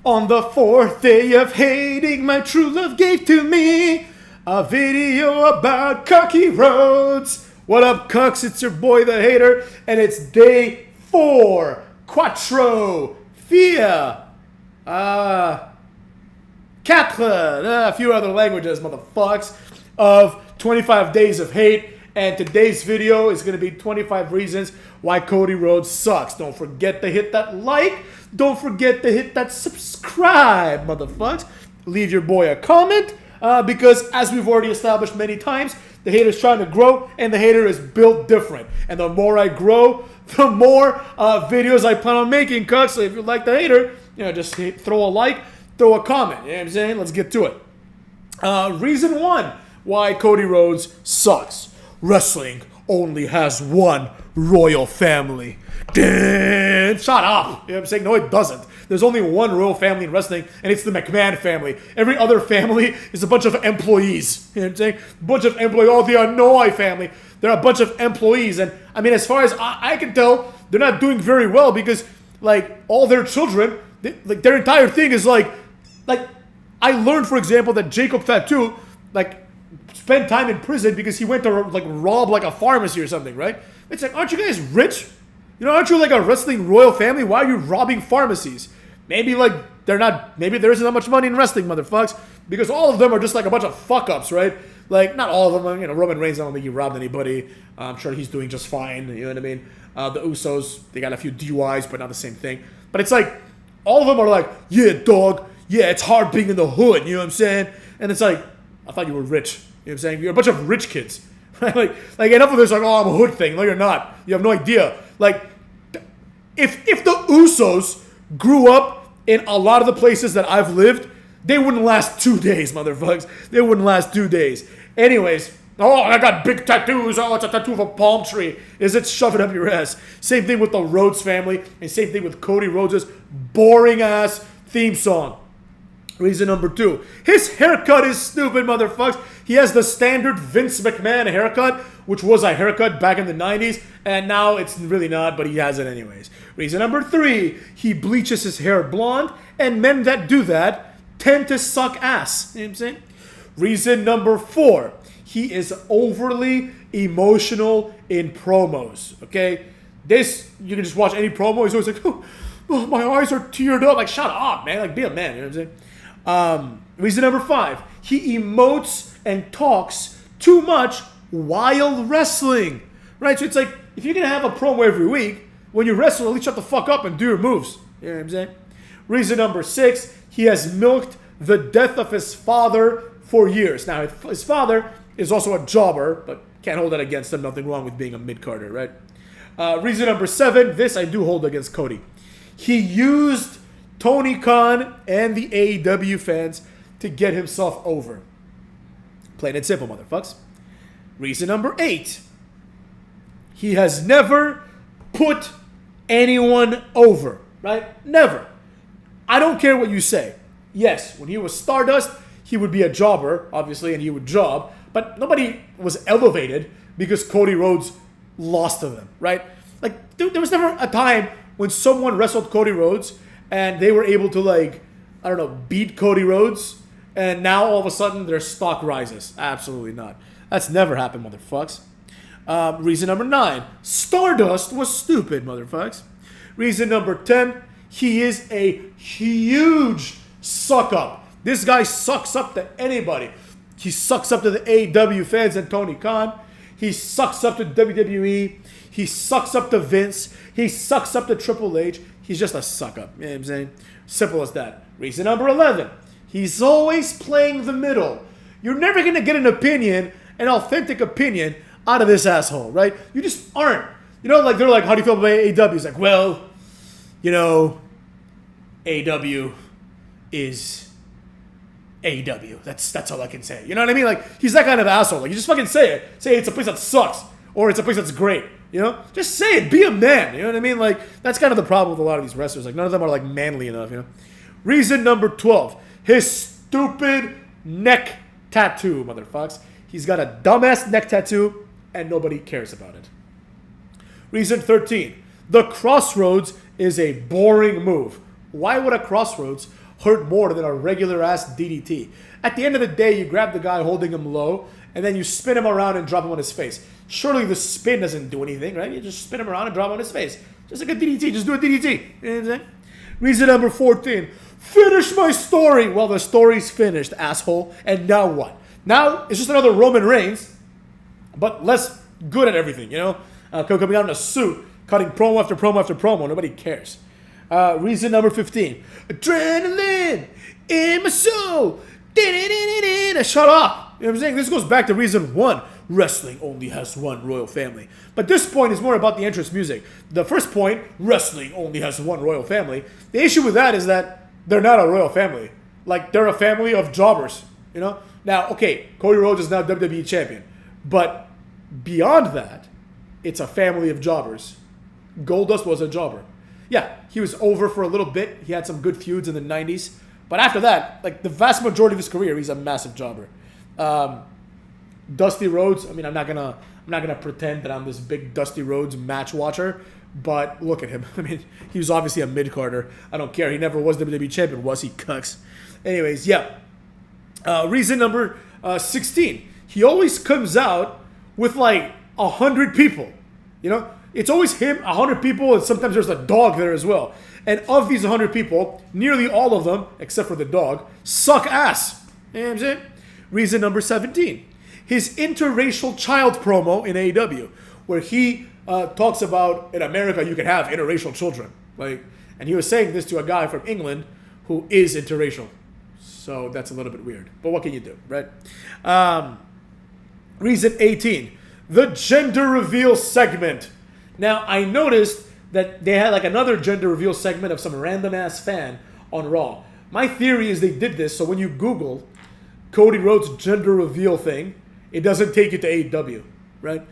On the fourth day of hating, my true love gave to me a video about Cody Rhodes. What up, cucks? It's your boy, the hater, and it's day 4. Quattro. Via. Quatre. A few other languages, motherfucks. Of 25 days of hate. And today's video is going to be 25 reasons why Cody Rhodes sucks. Don't forget to hit that like. Don't forget to hit that subscribe, motherfuckers. Leave your boy a comment. Because as we've already established many times, the hater is trying to grow and the hater is built different. And the more I grow, the more videos I plan on making, cucks. So if you like the hater, just throw a like, throw a comment. You know what I'm saying? Let's get to it. Reason 1 why Cody Rhodes sucks. Wrestling only has one royal family. Damn, shut up. You know what I'm saying? No, it doesn't. There's only one royal family in wrestling, and it's the McMahon family. Every other family is a bunch of employees. You know what I'm saying? A bunch of employees. Oh, the Anoa'i family. They're a bunch of employees. And, I mean, as far as I can tell, they're not doing very well because, all their children, their entire thing is, I learned, for example, that Jacob Fatu, spent time in prison because he went to rob a pharmacy or something, right? It's aren't you guys rich? Aren't you a wrestling royal family? Why are you robbing pharmacies? Maybe they're not. Maybe there isn't that much money in wrestling, motherfucks, because all of them are just a bunch of fuck ups, right? Not all of them. Roman Reigns, I don't think he robbed anybody. I'm sure he's doing just fine. You know what I mean? The Usos, they got a few DUIs, but not the same thing. But it's all of them are yeah, dog. Yeah, it's hard being in the hood. You know what I'm saying? And it's I thought you were rich. You know what I'm saying? You're a bunch of rich kids. Right? Enough of this oh, I'm a hood thing. No, you're not. You have no idea. If the Usos grew up in a lot of the places that I've lived, they wouldn't last 2 days, motherfuckers. They wouldn't last 2 days. Anyways, oh, I got big tattoos. Oh, it's a tattoo of a palm tree. Is it? Shove it up your ass. Same thing with the Rhodes family, and same thing with Cody Rhodes' boring-ass theme song. Reason number 2. His haircut is stupid, motherfuckers. He has the standard Vince McMahon haircut, which was a haircut back in the 90s, and now it's really not, but he has it anyways. Reason number 3. He bleaches his hair blonde, and men that do that tend to suck ass. You know what I'm saying? Reason number 4. He is overly emotional in promos, okay? You can just watch any promo. He's always oh, my eyes are teared up. Shut up, man. Be a man. You know what I'm saying? Reason number 5. He emotes and talks too much while wrestling. Right? So it's if you're going to have a promo every week, when you wrestle, at least shut the fuck up and do your moves. You know what I'm saying? Reason number 6. He has milked the death of his father for years. Now, his father is also a jobber, but can't hold that against him. Nothing wrong with being a mid-carder, right? Reason number 7. This I do hold against Cody. He used Tony Khan and the AEW fans to get himself over. Plain and simple, motherfucks. Reason number 8. He has never put anyone over, right? Never. I don't care what you say. Yes, when he was Stardust, he would be a jobber, obviously, and he would job, but nobody was elevated because Cody Rhodes lost to them, right? There was never a time when someone wrestled Cody Rhodes and they were able to, beat Cody Rhodes, and now all of a sudden their stock rises. Absolutely not. That's never happened, motherfucks. Reason number 9. Stardust was stupid, motherfucks. Reason number 10. He is a huge suck-up. This guy sucks up to anybody. He sucks up to the AEW fans and Tony Khan. He sucks up to WWE. He sucks up to Vince. He sucks up to Triple H. He's just a suck-up. You know what I'm saying? Simple as that. Reason number 11. He's always playing the middle. You're never going to get an authentic opinion, out of this asshole, right? You just aren't. They're how do you feel about AEW? He's well, AEW is AEW. That's all I can say. You know what I mean? He's that kind of asshole. You just fucking say it. Say it's a place that sucks, or it's a place that's great. Just say it. Be a man. You know what I mean? That's kind of the problem with a lot of these wrestlers. None of them are manly enough. Reason number 12. His stupid neck tattoo, motherfucks. He's got a dumbass neck tattoo, and nobody cares about it. Reason 13. The Crossroads is a boring move. Why would a Crossroads hurt more than a regular ass DDT. At the end of the day, you grab the guy holding him low, and then you spin him around and drop him on his face. Surely the spin doesn't do anything, right? You just spin him around and drop him on his face. Just like a DDT. Just do a DDT. You know what I'm saying? Reason number 14. Finish my story. Well, the story's finished, asshole. And now what? Now it's just another Roman Reigns, but less good at everything, you know? Coming out in a suit, cutting promo after promo after promo. Nobody cares. Reason number 15. Adrenaline in my soul. Shut up. You know what I'm saying? This goes back to reason 1. Wrestling only has one royal family. But this point is more about the entrance music. The first point, wrestling only has one royal family. The issue with that is that they're not a royal family. Like, they're a family of jobbers, you know? Now, okay, Cody Rhodes is now WWE champion. But beyond that, it's a family of jobbers. Goldust was a jobber. Yeah, he was over for a little bit. He had some good feuds in the 90s. But after that, like, the vast majority of his career, he's a massive jobber. Dusty Rhodes, I mean, I'm not gonna pretend that I'm this big Dusty Rhodes match watcher, but look at him. I mean, he was obviously a mid-carder. I don't care. He never was WWE champion, was he? Cucks. Anyways, yeah. Reason number 16. He always comes out with like 100 people. You know, it's always him, 100 people, and sometimes there's a dog there as well. And of these 100 people, nearly all of them, except for the dog, suck ass. You know what I'm saying? Reason number 17. His interracial child promo in AEW, where he talks about in America you can have interracial children, like, and he was saying this to a guy from England who is interracial, so that's a little bit weird. But what can you do, right? Reason 18, the gender reveal segment. Now I noticed that they had like another gender reveal segment of some random ass fan on Raw. My theory is they did this so when you Google Cody Rhodes gender reveal thing, it doesn't take you to AEW, right?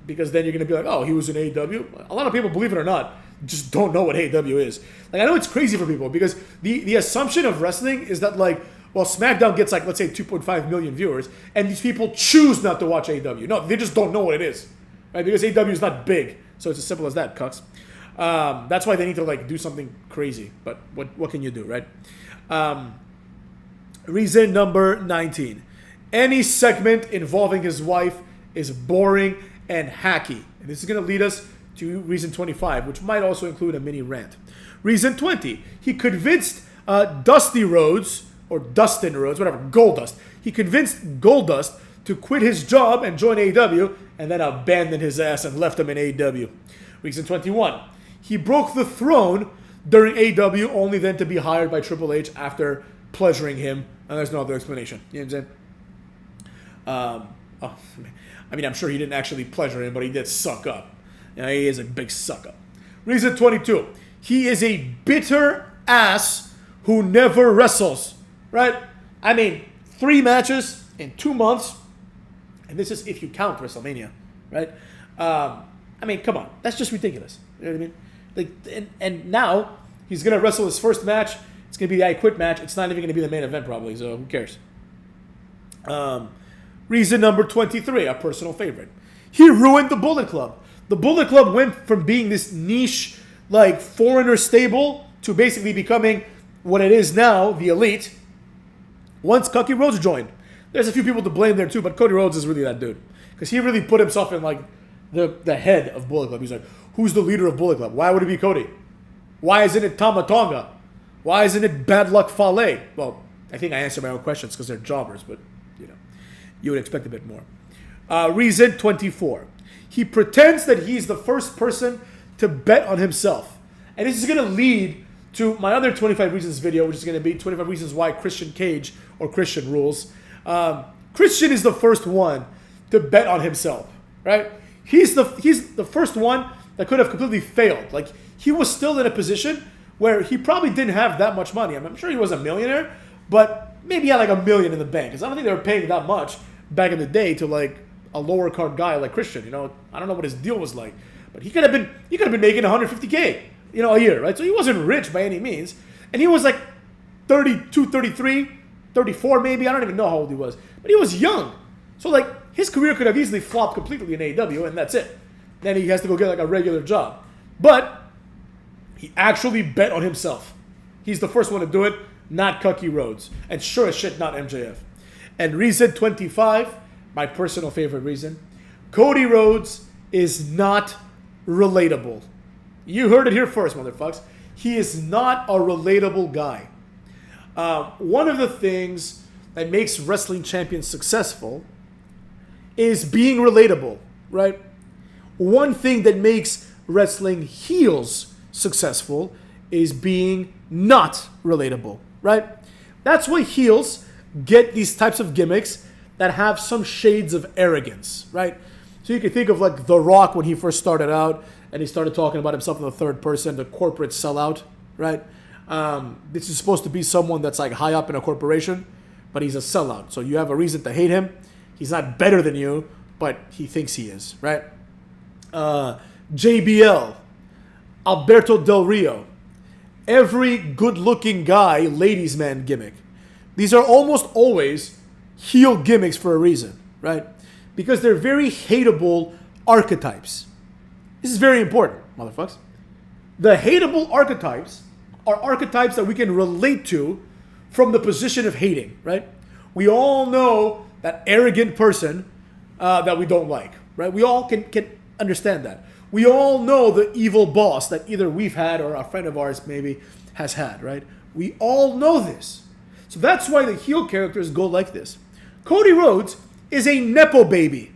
Because then you're going to be like, oh, he was in AEW. A lot of people, believe it or not, just don't know what AEW is. Like, I know it's crazy for people because the assumption of wrestling is that, like, well, SmackDown gets, like, let's say 2.5 million viewers, and these people choose not to watch AEW. No, they just don't know what it is, right? Because AEW is not big. So it's as simple as that, cucks. That's why they need to, like, do something crazy. But what can you do, right? Reason number 19. Any segment involving his wife is boring and hacky. And this is going to lead us to reason 25, which might also include a mini rant. Reason 20. He convinced Dusty Rhodes, or Dustin Rhodes, whatever, Goldust. He convinced Goldust to quit his job and join AEW, and then abandoned his ass and left him in AEW. Reason 21. He broke the throne during AEW, only then to be hired by Triple H after pleasuring him, and there's no other explanation. You know what I'm saying? I mean, I'm sure he didn't actually pleasure him, but he did suck up. You know, he is a big suck up. Reason 22. He is a bitter ass who never wrestles. Right? I mean, 3 matches in 2 months, and this is if you count WrestleMania, right? I mean, come on, that's just ridiculous. You know what I mean? Like, and now he's gonna wrestle his first match. It's gonna be the I Quit match. It's not even gonna be the main event probably. So who cares? Reason number 23, a personal favorite. He ruined the Bullet Club. The Bullet Club went from being this niche, like, foreigner stable to basically becoming what it is now, the Elite, once Cody Rhodes joined. There's a few people to blame there too, but Cody Rhodes is really that dude. Because he really put himself in, like, the head of Bullet Club. He's like, who's the leader of Bullet Club? Why would it be Cody? Why isn't it Tama Tonga? Why isn't it Bad Luck Fale? Well, I think I answered my own questions because they're jobbers, but, you know, you would expect a bit more. Reason 24. He pretends that he's the first person to bet on himself. And this is going to lead to my other 25 reasons video, which is going to be 25 reasons why Christian Cage, or Christian rules. Christian is the first one to bet on himself, right? He's the first one that could have completely failed. Like, he was still in a position where he probably didn't have that much money. I'm sure he was a millionaire, but maybe he had like $1 million in the bank. Because I don't think they were paying that much back in the day to like a lower card guy like Christian. You know, I don't know what his deal was like, but he could have been making $150K, you know, a year, right? So he wasn't rich by any means, and he was like 32, 33, 34 maybe. I don't even know how old he was, but he was young. So like his career could have easily flopped completely in AEW, and that's it. Then he has to go get like a regular job, but he actually bet on himself. He's the first one to do it, not Cody Rhodes. And sure as shit, not MJF. And reason 25, my personal favorite reason, Cody Rhodes is not relatable. You heard it here first, motherfuckers. He is not a relatable guy. One of the things that makes wrestling champions successful is being relatable, right? One thing that makes wrestling heels successful is being not relatable, right? That's why heels get these types of gimmicks that have some shades of arrogance, right? So you can think of like The Rock when he first started out and he started talking about himself in the third person, the corporate sellout, right? This is supposed to be someone that's like high up in a corporation, but he's a sellout. So you have a reason to hate him. He's not better than you, but he thinks he is, right? JBL, Alberto Del Rio, every good-looking guy, ladies' man gimmick. These are almost always heel gimmicks for a reason, right? Because they're very hateable archetypes. This is very important, motherfuckers. The hateable archetypes are archetypes that we can relate to from the position of hating, right? We all know that arrogant person that we don't like, right? We all can understand that. We all know the evil boss that either we've had or a friend of ours maybe has had, right? We all know this. So that's why the heel characters go like this. Cody Rhodes is a Nepo baby,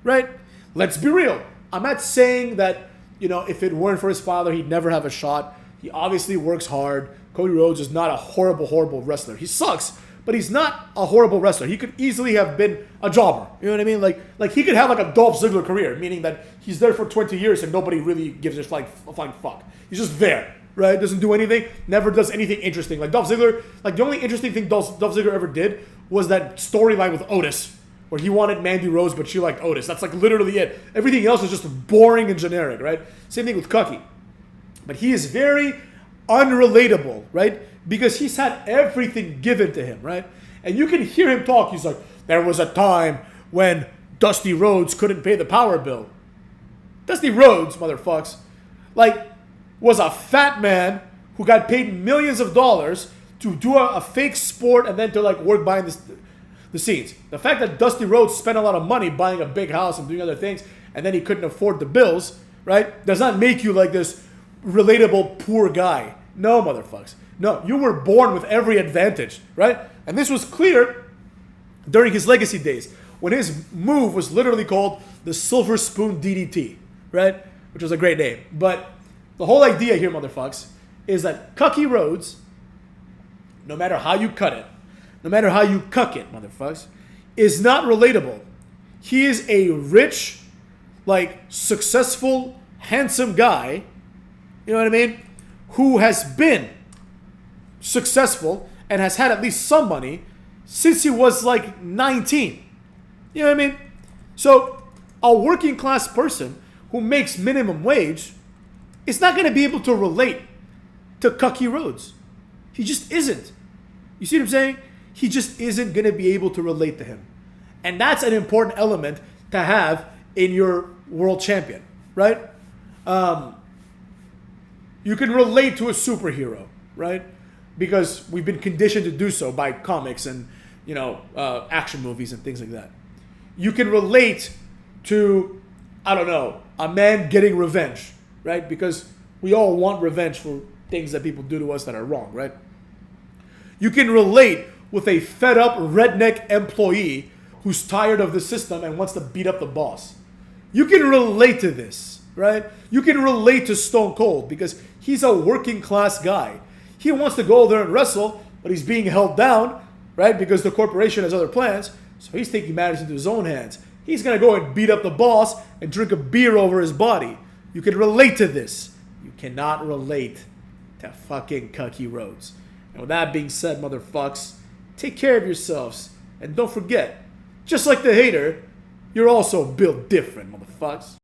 right? Let's be real. I'm not saying that, if it weren't for his father, he'd never have a shot. He obviously works hard. Cody Rhodes is not a horrible, horrible wrestler. He sucks, but he's not a horrible wrestler. He could easily have been a jobber. You know what I mean? Like he could have like a Dolph Ziggler career, meaning that he's there for 20 years and nobody really gives a flying fuck. He's just there, right? Doesn't do anything, never does anything interesting. Like Dolph Ziggler, like the only interesting thing Dolph Ziggler ever did was that storyline with Otis, where he wanted Mandy Rose, but she liked Otis. That's like literally it. Everything else is just boring and generic, right? Same thing with Cody. But he is very unrelatable, right? Because he's had everything given to him, right? And you can hear him talk. He's like, there was a time when Dusty Rhodes couldn't pay the power bill. Dusty Rhodes, motherfucks, was a fat man who got paid millions of dollars to do a fake sport and then to work behind the scenes. The fact that Dusty Rhodes spent a lot of money buying a big house and doing other things and then he couldn't afford the bills, right, does not make you like this relatable poor guy. No, motherfuckers. No, you were born with every advantage, right? And this was clear during his legacy days when his move was literally called the Silver Spoon DDT, right? Which was a great name. But the whole idea here, motherfuckers, is that Cody Rhodes, no matter how you cut it, no matter how you cuck it, motherfuckers, is not relatable. He is a rich, successful, handsome guy, you know what I mean, who has been successful and has had at least some money since he was 19. You know what I mean? So a working class person who makes minimum wage is not going to be able to relate to Cody Rhodes. He just isn't. You see what I'm saying? He just isn't going to be able to relate to him. And that's an important element to have in your world champion, right? You can relate to a superhero, right? Because we've been conditioned to do so by comics and, action movies and things like that. You can relate to, a man getting revenge, right? Because we all want revenge for things that people do to us that are wrong, right? You can relate with a fed up redneck employee who's tired of the system and wants to beat up the boss. You can relate to this, right? You can relate to Stone Cold because he's a working class guy. He wants to go there and wrestle, but he's being held down, right? Because the corporation has other plans. So he's taking matters into his own hands. He's going to go and beat up the boss and drink a beer over his body. You can relate to this. You cannot relate to fucking Cody Rhodes. And with that being said, motherfucks, take care of yourselves. And don't forget, just like the hater, you're also built different, motherfuckers.